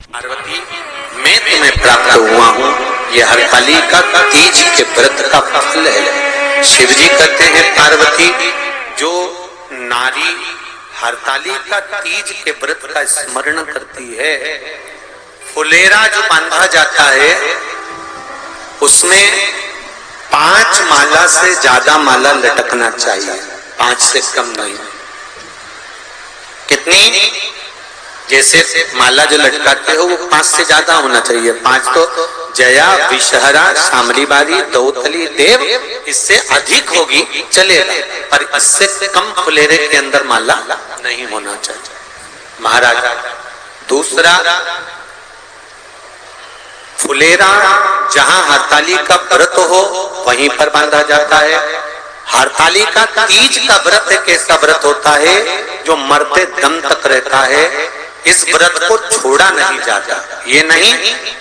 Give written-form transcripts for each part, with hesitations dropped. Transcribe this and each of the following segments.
पार्वती, मैं तुम्हें प्राप्त हुआ हूँ, ये हरतालिका तीज के व्रत का फल है। शिव जी कहते हैं पार्वती, जो नारी हरतालिका तीज के व्रत का स्मरण करती है, फुलेरा जो बांधा जाता है उसमें 5 माला से ज्यादा माला लटकना चाहिए, 5 से कम नहीं। कितनी? जैसे माला जो लटकाते हो वो 5 से ज्यादा होना चाहिए। 5 तो जया, विषहरा, शामलीबारी, दौतली, देव, इससे अधिक होगी चलेगा, पर इससे कम फुलेरे के अंदर माला नहीं होना चाहिए महाराज। दूसरा, फुलेरा जहां हरतालिका व्रत हो वहीं पर बांधा जाता है। हरतालिका तीज का व्रत एक ऐसा व्रत होता है जो मरते दम तक रहता है। इस व्रत को छोड़ा नहीं जाता। ये नहीं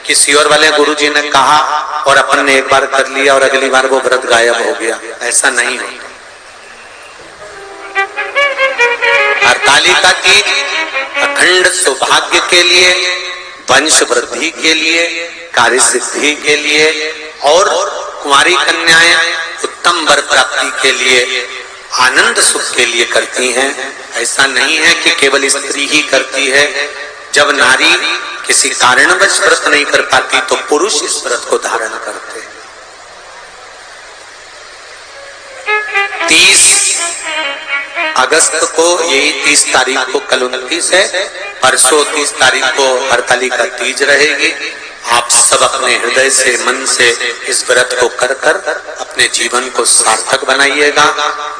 किसी और वाले गुरुजी ने कहा और अपन ने एक बार कर लिया और अगली बार वो व्रत गायब हो गया, ऐसा नहीं होता। हरतालिका तीज अखंड सौभाग्य के लिए, वंश वृद्धि के लिए, कार्य सिद्धि के लिए और कुंवारी कन्याएं उत्तम वर प्राप्ति के लिए, आनंद सुख के लिए करती हैं। ऐसा नहीं है कि केवल स्त्री ही करती है। जब नारी किसी कारणवश व्रत नहीं कर पाती तो पुरुष इस व्रत को धारण करते हैं। 30 अगस्त को, यही 30 तारीख को, कल 29 है, परसों 30 तारीख को हरतालिका तीज रहेगी। आप सब अपने हृदय से, मन से इस व्रत को कर कर अपने जीवन को सार्थक बनाइएगा।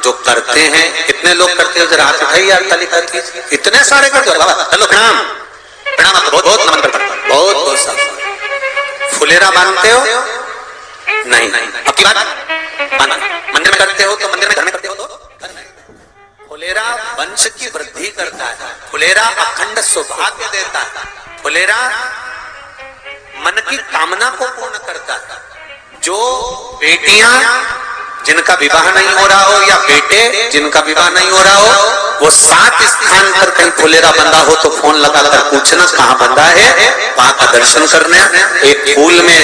जो करते हैं, कितने लोग करते हो जरा हाथ उठाइए हरतालिका तीज। इतने सारे करते हो बाबा, चलो प्रणाम प्रणाम, बहुत बहुत नमन करता हूं, बहुत बहुत सारा। फुलेरा बांधते हो? नहीं। अब की बात, मंदिर में करते हो तो मंदिर में, घर में करते हो तो घर में। फुलेरा वंश की वृद्धि करता है, फुलेरा अखंड सौभाग्य देता है, फुलेरा मन की कामना को पूर्ण करता है। जो बेटियां जिनका विवाह नहीं हो रहा हो या बेटे जिनका विवाह नहीं हो रहा हो, वो 7 स्थान पर कहीं फुलेरा बंधा हो तो फोन लगाकर पूछना कहाँ बंधा है, वहां का दर्शन करना। एक फूल में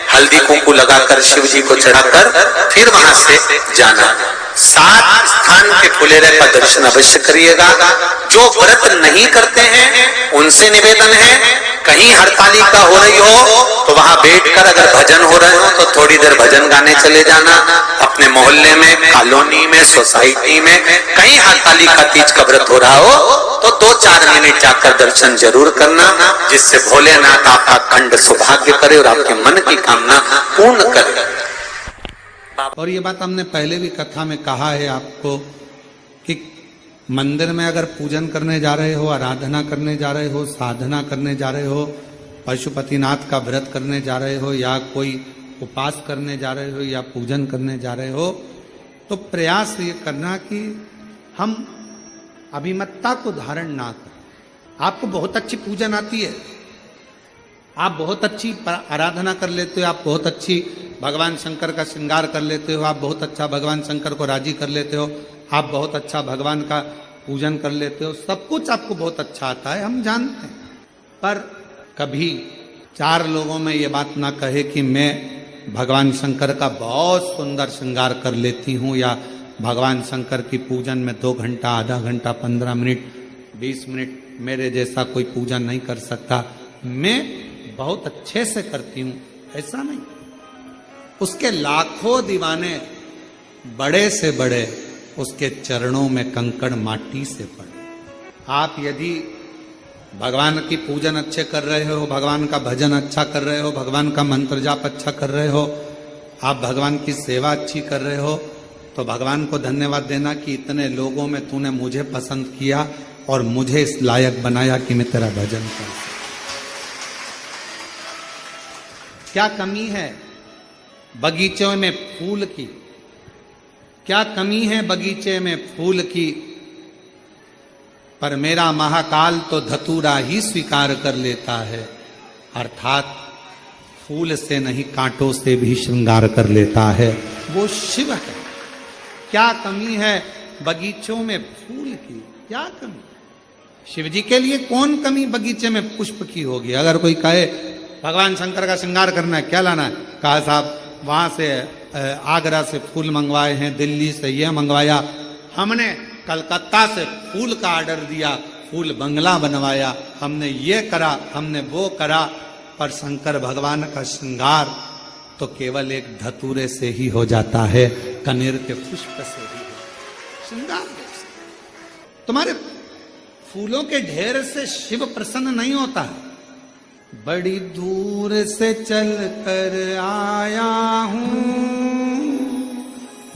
हल्दी कुंकू लगाकर शिव जी को चढ़ाकर फिर वहां से जाना। 7 स्थान के फुलेरे का दर्शन अवश्य करिएगा। जो व्रत नहीं करते हैं उनसे निवेदन है, कहीं हरतालिका हो रही हो तो वहां बैठकर अगर भजन हो रहे हो तो थोड़ी देर भजन गाने चले जाना। अपने मोहल्ले में, कॉलोनी में, सोसाइटी में कहीं हरतालिका तीज का व्रत हो रहा हो तो 2-4 मिनट जाकर दर्शन जरूर करना, जिससे भोलेनाथ आपका अखंड सौभाग्य करे और आपके मन की कामना पूर्ण करे। और ये बात हमने पहले भी कथा में कहा है आपको कि मंदिर में अगर पूजन करने जा रहे हो, आराधना करने जा रहे हो, साधना करने जा रहे हो, पशुपतिनाथ का व्रत करने जा रहे हो या कोई उपास करने जा रहे हो या पूजन करने जा रहे हो, तो प्रयास ये करना कि हम अभिमत्ता को धारण ना करें। आपको बहुत अच्छी पूजन आती है, आप बहुत अच्छी आराधना कर लेते हो, आप बहुत अच्छी भगवान शंकर का श्रृंगार कर लेते हो, आप बहुत अच्छा भगवान शंकर को राजी कर लेते हो, आप बहुत अच्छा भगवान का पूजन कर लेते हो, सब कुछ आपको बहुत अच्छा आता है, हम जानते हैं। पर कभी 4 लोगों में ये बात ना कहे कि मैं भगवान शंकर का बहुत सुंदर श्रृंगार कर लेती हूँ या भगवान शंकर की पूजन में 2 घंटा, आधा घंटा, 15 मिनट, 20 मिनट मेरे जैसा कोई पूजन नहीं कर सकता, मैं बहुत अच्छे से करती हूँ, ऐसा नहीं। उसके लाखों दीवाने, बड़े से बड़े, उसके चरणों में कंकड़ माटी से पड़े। आप यदि भगवान की पूजन अच्छे कर रहे हो, भगवान का भजन अच्छा कर रहे हो, भगवान का मंत्र जाप अच्छा कर रहे हो, आप भगवान की सेवा अच्छी कर रहे हो, तो भगवान को धन्यवाद देना कि इतने लोगों में तूने मुझे पसंद किया और मुझे इस लायक बनाया कि मैं तेरा भजन कर सकूं। क्या कमी है बगीचों में फूल की? क्या कमी है बगीचे में फूल की? पर मेरा महाकाल तो धतूरा ही स्वीकार कर लेता है, अर्थात फूल से नहीं कांटों से भी श्रृंगार कर लेता है, वो शिव है। क्या कमी है बगीचों में फूल की? क्या कमी? शिव जी के लिए कौन कमी बगीचे में पुष्प की होगी। अगर कोई कहे भगवान शंकर का श्रृंगार करना है, क्या लाना है, कहा साहब वहां से आगरा से फूल मंगवाए हैं, दिल्ली से यह मंगवाया, हमने कलकत्ता से फूल का ऑर्डर दिया, फूल बंगला बनवाया, हमने ये करा, हमने वो करा, पर शंकर भगवान का श्रृंगार तो केवल एक धतूरे से ही हो जाता है, कनेर के पुष्प से ही श्रृंगार। तुम्हारे फूलों के ढेर से शिव प्रसन्न नहीं होता है। बड़ी दूर से चल कर आया हूँ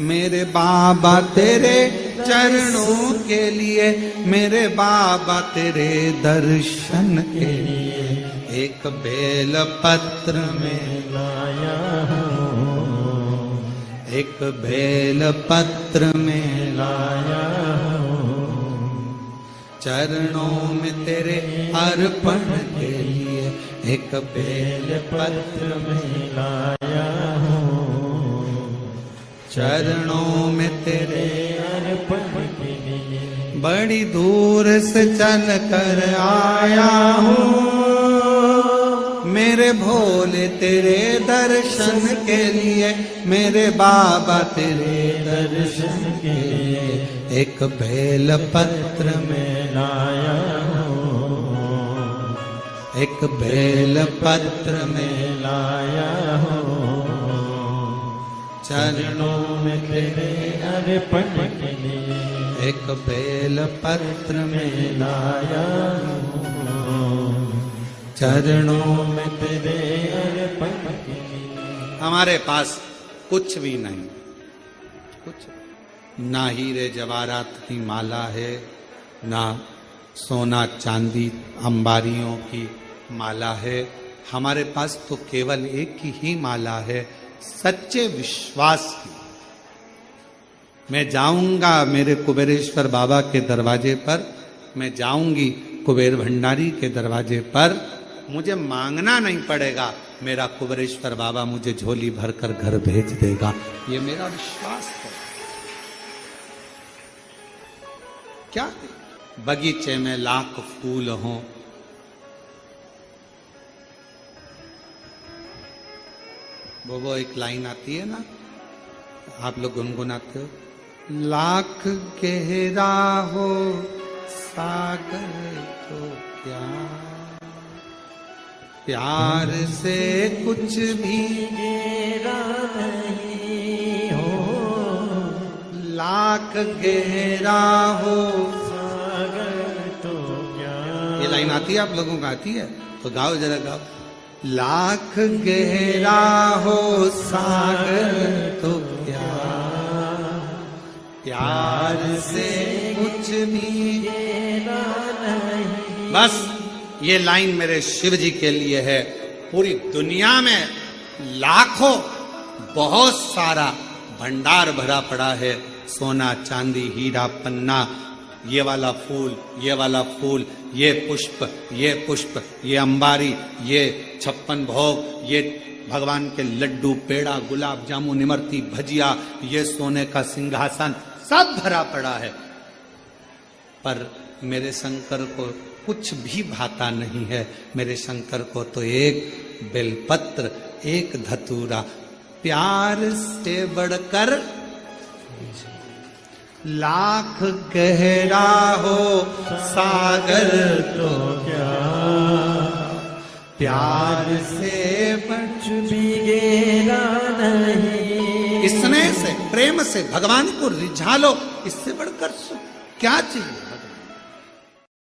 मेरे बाबा तेरे चरणों के लिए, मेरे बाबा तेरे दर्शन के लिए, एक बेल पत्र में लाया हूँ, एक बेल पत्र में लाया हूँ, चरणों में तेरे अर्पण के लिए, एक बेल पत्र में लाया हूँ, चरणों में तेरे अर्पण के लिए, बड़ी दूर से चल कर आया हूँ मेरे भोले तेरे दर्शन के लिए, मेरे बाबा तेरे दर्शन के लिए, एक बेल पत्र में लाया हूँ, एक बेल पत्र में लाया हूँ, चरणों में तेरे अर्पण के लिए, एक बेल पत्र में लाया हूँ, चरणों में तेरे अर्पण के लिए। हमारे पास कुछ भी नहीं, कुछ ना हीरे जवाहरात की माला है, ना सोना चांदी अंबारियों की माला है। हमारे पास तो केवल एक ही माला है, सच्चे विश्वास की। मैं जाऊंगा मेरे कुबेरेश्वर बाबा के दरवाजे पर, मैं जाऊंगी कुबेर भंडारी के दरवाजे पर, मुझे मांगना नहीं पड़ेगा, मेरा कुबेरेश्वर बाबा मुझे झोली भरकर घर भेज देगा। ये मेरा विश्वास है। क्या बगीचे में लाख फूल हों, वो एक लाइन आती है ना, आप लोग गुनगुनाते हो, लाख गहरा हो सागर तो क्या, प्यार से कुछ भी गहरा नहीं हो, लाख गहरा हो सागर तो क्या। ये लाइन आती है, आप लोगों को आती है तो गाओ, जरा गाओ। लाख गहरा हो सागर तो क्या, प्यार से कुछ भी गहरा नहीं। बस ये लाइन मेरे शिव जी के लिए है। पूरी दुनिया में लाखों, बहुत सारा भंडार भरा पड़ा है, सोना चांदी हीरा पन्ना, ये वाला फूल, ये वाला फूल, ये पुष्प, ये पुष्प, ये अंबारी, ये 56 भोग, ये भगवान के लड्डू, पेड़ा, गुलाब जामुन, इमरती, भजिया, ये सोने का सिंहासन, सब भरा पड़ा है। पर मेरे शंकर को कुछ भी भाता नहीं है। मेरे शंकर को तो एक बेलपत्र, एक धतूरा, प्यार से बढ़कर लाख गहरा हो सागर तो क्या, प्यार से कुछ भी गहरा नहीं। स्नेह से, प्रेम से भगवान को रिझा लो, इससे बढ़कर क्या चाहिए।